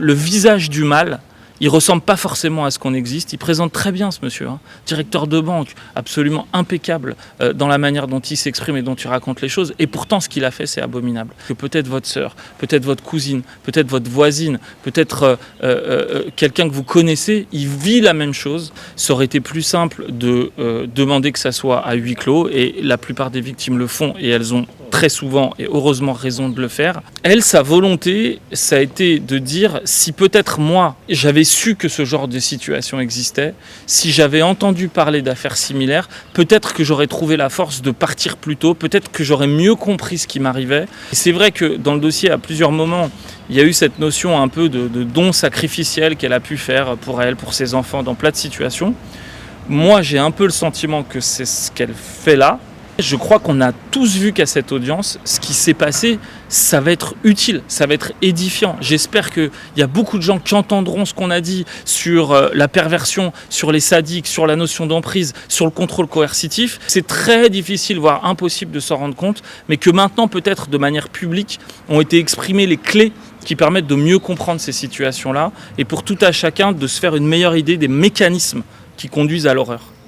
Le visage du mal, il ressemble pas forcément à ce qu'on existe. Il présente très bien ce monsieur, hein. Directeur de banque, absolument impeccable dans la manière dont il s'exprime et dont il raconte les choses. Et pourtant, ce qu'il a fait, c'est abominable. Que peut-être votre sœur, peut-être votre cousine, peut-être votre voisine, peut-être quelqu'un que vous connaissez, il vit la même chose. Ça aurait été plus simple de demander que ça soit à huis clos. Et la plupart des victimes le font et elles ont très souvent et heureusement raison de le faire. Elle, sa volonté, ça a été de dire si peut-être moi, j'avais su que ce genre de situation existait, si j'avais entendu parler d'affaires similaires, peut-être que j'aurais trouvé la force de partir plus tôt, peut-être que j'aurais mieux compris ce qui m'arrivait. Et c'est vrai que dans le dossier, à plusieurs moments, il y a eu cette notion un peu de don sacrificiel qu'elle a pu faire pour elle, pour ses enfants, dans plein de situations. Moi, j'ai un peu le sentiment que c'est ce qu'elle fait là. Je crois qu'on a tous vu qu'à cette audience, ce qui s'est passé, ça va être utile, ça va être édifiant. J'espère qu'il y a beaucoup de gens qui entendront ce qu'on a dit sur la perversion, sur les sadiques, sur la notion d'emprise, sur le contrôle coercitif. C'est très difficile, voire impossible de s'en rendre compte, mais que maintenant, peut-être de manière publique, ont été exprimées les clés qui permettent de mieux comprendre ces situations-là et pour tout à chacun de se faire une meilleure idée des mécanismes qui conduisent à l'horreur.